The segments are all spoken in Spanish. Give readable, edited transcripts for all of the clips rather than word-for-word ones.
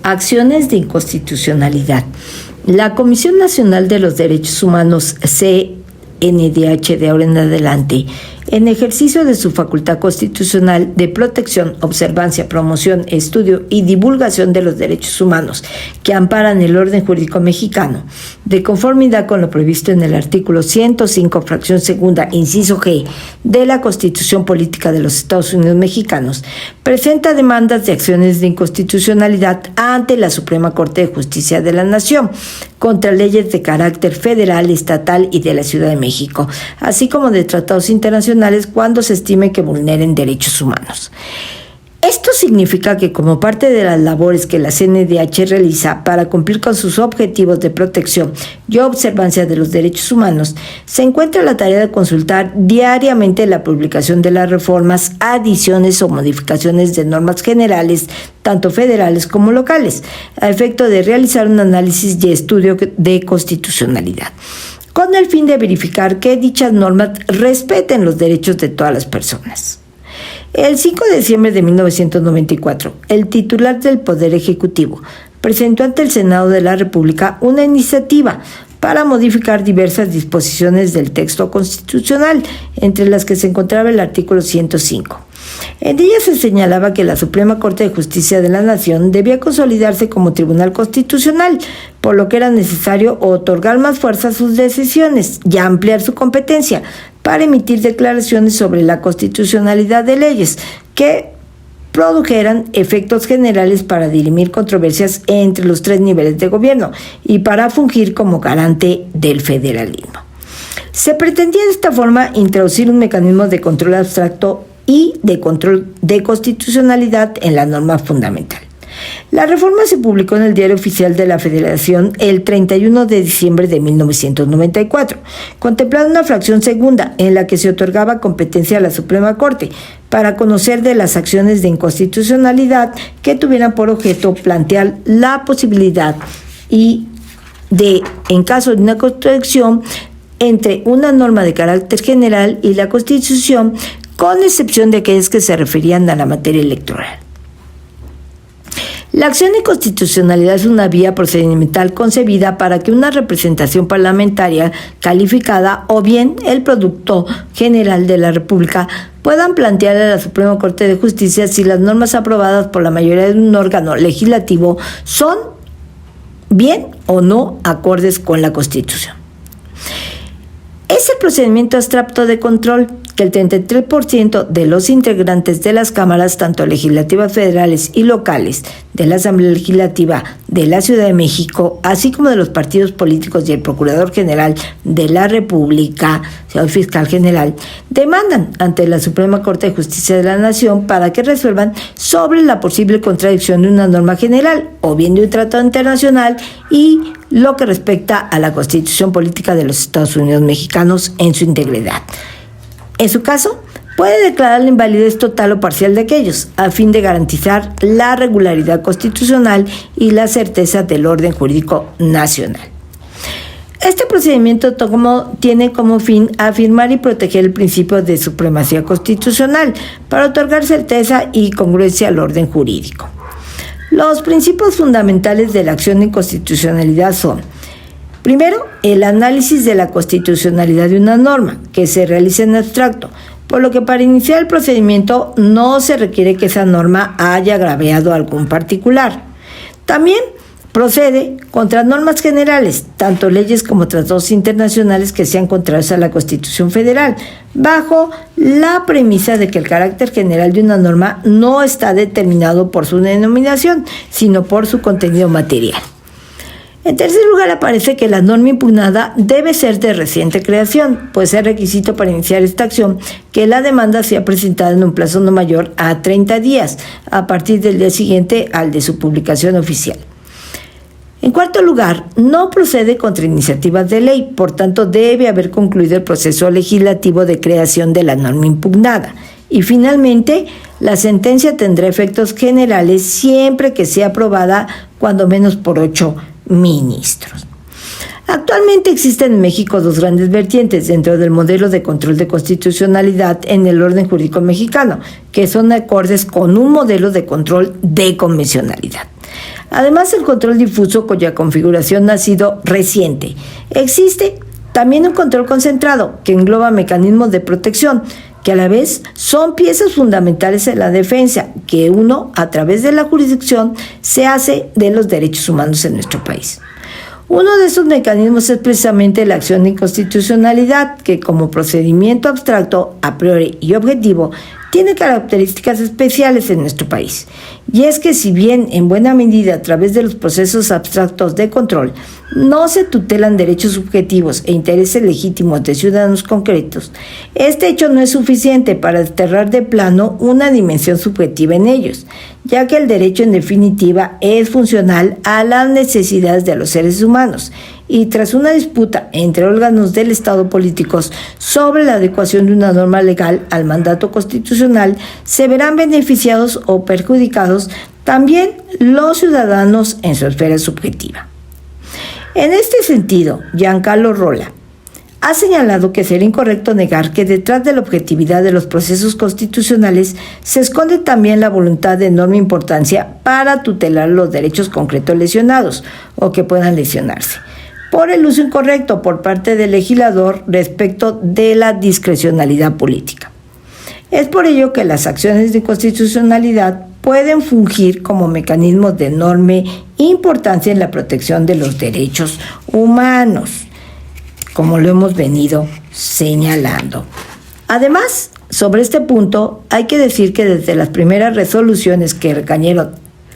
Acciones de inconstitucionalidad. La Comisión Nacional de los Derechos Humanos, CNDH de ahora en adelante, en ejercicio de su facultad constitucional de protección, observancia, promoción, estudio y divulgación de los derechos humanos que amparan el orden jurídico mexicano, de conformidad con lo previsto en el artículo 105, fracción segunda, inciso G, de la Constitución Política de los Estados Unidos Mexicanos, presenta demandas de acciones de inconstitucionalidad ante la Suprema Corte de Justicia de la Nación, contra leyes de carácter federal, estatal y de la Ciudad de México, así como de tratados internacionales cuando se estime que vulneren derechos humanos. Esto significa que como parte de las labores que la CNDH realiza para cumplir con sus objetivos de protección y observancia de los derechos humanos, se encuentra la tarea de consultar diariamente la publicación de las reformas, adiciones o modificaciones de normas generales, tanto federales como locales, a efecto de realizar un análisis y estudio de constitucionalidad, con el fin de verificar que dichas normas respeten los derechos de todas las personas. El 5 de diciembre de 1994, el titular del Poder Ejecutivo presentó ante el Senado de la República una iniciativa para modificar diversas disposiciones del texto constitucional, entre las que se encontraba el artículo 105. En ella se señalaba que la Suprema Corte de Justicia de la Nación debía consolidarse como tribunal constitucional, por lo que era necesario otorgar más fuerza a sus decisiones y ampliar su competencia para emitir declaraciones sobre la constitucionalidad de leyes que produjeran efectos generales para dirimir controversias entre los tres niveles de gobierno y para fungir como garante del federalismo. Se pretendía de esta forma introducir un mecanismo de control abstracto y de control de constitucionalidad en la norma fundamental. La reforma se publicó en el Diario Oficial de la Federación el 31 de diciembre de 1994, contemplando una fracción segunda en la que se otorgaba competencia a la Suprema Corte para conocer de las acciones de inconstitucionalidad que tuvieran por objeto plantear la posibilidad y de, en caso de una contradicción entre una norma de carácter general y la Constitución, con excepción de aquellas que se referían a la materia electoral. La acción de inconstitucionalidad es una vía procedimental concebida para que una representación parlamentaria calificada o bien el Producto General de la República puedan plantear a la Suprema Corte de Justicia si las normas aprobadas por la mayoría de un órgano legislativo son bien o no acordes con la Constitución. Es el procedimiento abstracto de control que el 33% de los integrantes de las cámaras, tanto legislativas federales y locales, de la Asamblea Legislativa de la Ciudad de México, así como de los partidos políticos y el Procurador General de la República, el Fiscal General, demandan ante la Suprema Corte de Justicia de la Nación para que resuelvan sobre la posible contradicción de una norma general o bien de un tratado internacional y lo que respecta a la Constitución Política de los Estados Unidos Mexicanos en su integridad. En su caso, puede declarar la invalidez total o parcial de aquellos, a fin de garantizar la regularidad constitucional y la certeza del orden jurídico nacional. Este procedimiento tiene como fin afirmar y proteger el principio de supremacía constitucional para otorgar certeza y congruencia al orden jurídico. Los principios fundamentales de la acción de inconstitucionalidad son: primero, el análisis de la constitucionalidad de una norma, que se realiza en abstracto, por lo que para iniciar el procedimiento no se requiere que esa norma haya agraviado a algún particular. También, Procede contra normas generales, tanto leyes como tratados internacionales que sean contrarios a la Constitución Federal, bajo la premisa de que el carácter general de una norma no está determinado por su denominación, sino por su contenido material. En tercer lugar, aparece que la norma impugnada debe ser de reciente creación, pues es requisito para iniciar esta acción que la demanda sea presentada en un plazo no mayor a 30 días, a partir del día siguiente al de su publicación oficial. En cuarto lugar, no procede contra iniciativas de ley, por tanto debe haber concluido el proceso legislativo de creación de la norma impugnada. Y finalmente, la sentencia tendrá efectos generales siempre que sea aprobada cuando menos por 8 ministros. Actualmente existen en México dos grandes vertientes dentro del modelo de control de constitucionalidad en el orden jurídico mexicano, que son acordes con un modelo de control de convencionalidad. Además, el control difuso, cuya configuración ha sido reciente. Existe también un control concentrado, que engloba mecanismos de protección, que a la vez son piezas fundamentales en la defensa, que uno, a través de la jurisdicción, se hace de los derechos humanos en nuestro país. Uno de esos mecanismos es precisamente la acción de inconstitucionalidad, que como procedimiento abstracto, a priori y objetivo, tiene características especiales en nuestro país. Y es que si bien en buena medida a través de los procesos abstractos de control no se tutelan derechos subjetivos e intereses legítimos de ciudadanos concretos, este hecho no es suficiente para desterrar de plano una dimensión subjetiva en ellos, ya que el derecho en definitiva es funcional a las necesidades de los seres humanos, y tras una disputa entre órganos del Estado políticos sobre la adecuación de una norma legal al mandato constitucional, se verán beneficiados o perjudicados también los ciudadanos en su esfera subjetiva. En este sentido, Giancarlo Rolla ha señalado que sería incorrecto negar que detrás de la objetividad de los procesos constitucionales se esconde también la voluntad de enorme importancia para tutelar los derechos concretos lesionados o que puedan lesionarse por el uso incorrecto por parte del legislador respecto de la discrecionalidad política. Es por ello que las acciones de constitucionalidad pueden fungir como mecanismos de enorme importancia en la protección de los derechos humanos, como lo hemos venido señalando. Además, sobre este punto, hay que decir que desde las primeras resoluciones que recayeron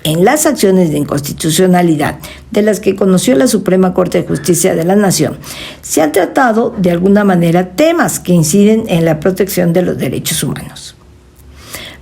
en las acciones de inconstitucionalidad de las que conoció la Suprema Corte de Justicia de la Nación, se han tratado de alguna manera temas que inciden en la protección de los derechos humanos.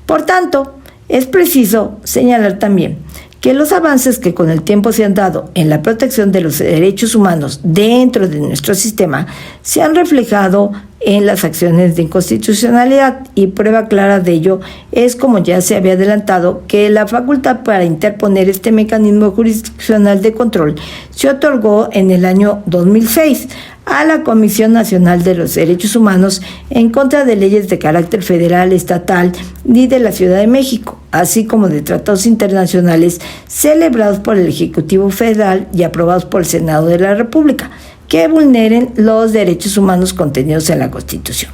Por tanto, es preciso señalar también que los avances que con el tiempo se han dado en la protección de los derechos humanos dentro de nuestro sistema se han reflejado en las acciones de inconstitucionalidad, y prueba clara de ello es, como ya se había adelantado, que la facultad para interponer este mecanismo jurisdiccional de control se otorgó en el año 2006 a la Comisión Nacional de los Derechos Humanos en contra de leyes de carácter federal, estatal y de la Ciudad de México, así como de tratados internacionales celebrados por el Ejecutivo Federal y aprobados por el Senado de la República, que vulneren los derechos humanos contenidos en la Constitución.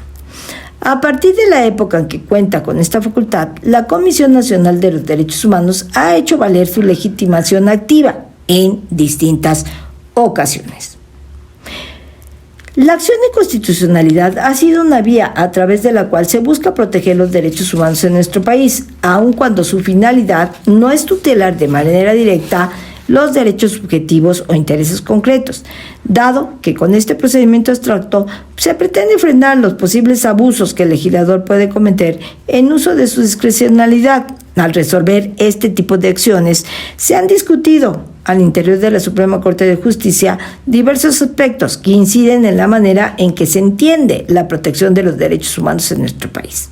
A partir de la época en que cuenta con esta facultad, la Comisión Nacional de los Derechos Humanos ha hecho valer su legitimación activa en distintas ocasiones. La acción de constitucionalidad ha sido una vía a través de la cual se busca proteger los derechos humanos en nuestro país, aun cuando su finalidad no es tutelar de manera directa los derechos subjetivos o intereses concretos, dado que con este procedimiento abstracto se pretende frenar los posibles abusos que el legislador puede cometer en uso de su discrecionalidad. Al resolver este tipo de acciones, se han discutido al interior de la Suprema Corte de Justicia diversos aspectos que inciden en la manera en que se entiende la protección de los derechos humanos en nuestro país.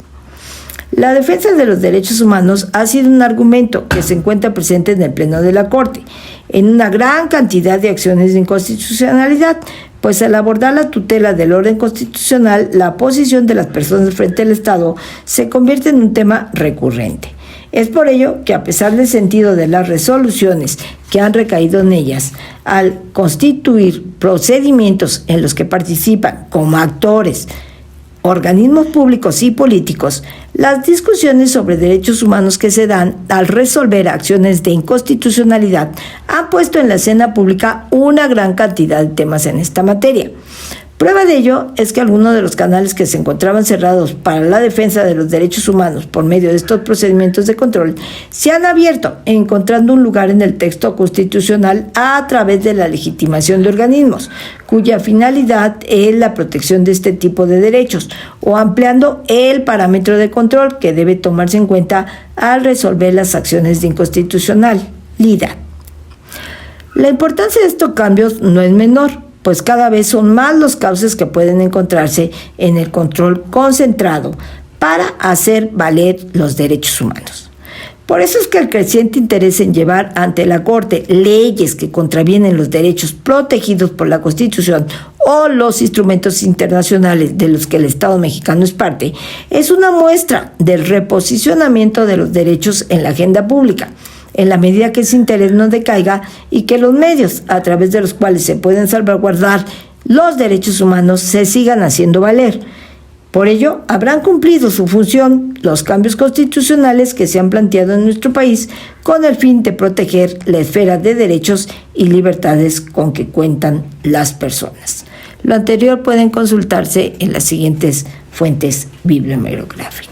La defensa de los derechos humanos ha sido un argumento que se encuentra presente en el Pleno de la Corte, en una gran cantidad de acciones de inconstitucionalidad, pues al abordar la tutela del orden constitucional, la posición de las personas frente al Estado se convierte en un tema recurrente. Es por ello que, a pesar del sentido de las resoluciones que han recaído en ellas, al constituir procedimientos en los que participan como actores organismos públicos y políticos, las discusiones sobre derechos humanos que se dan al resolver acciones de inconstitucionalidad han puesto en la escena pública una gran cantidad de temas en esta materia. Prueba de ello es que algunos de los canales que se encontraban cerrados para la defensa de los derechos humanos por medio de estos procedimientos de control se han abierto, encontrando un lugar en el texto constitucional a través de la legitimación de organismos, cuya finalidad es la protección de este tipo de derechos, o ampliando el parámetro de control que debe tomarse en cuenta al resolver las acciones de inconstitucionalidad. La importancia de estos cambios no es menor, pues cada vez son más los cauces que pueden encontrarse en el control concentrado para hacer valer los derechos humanos. Por eso es que el creciente interés en llevar ante la Corte leyes que contravienen los derechos protegidos por la Constitución o los instrumentos internacionales de los que el Estado mexicano es parte, es una muestra del reposicionamiento de los derechos en la agenda pública, en la medida que ese interés no decaiga y que los medios a través de los cuales se pueden salvaguardar los derechos humanos se sigan haciendo valer. Por ello, habrán cumplido su función los cambios constitucionales que se han planteado en nuestro país con el fin de proteger la esfera de derechos y libertades con que cuentan las personas. Lo anterior pueden consultarse en las siguientes fuentes bibliográficas.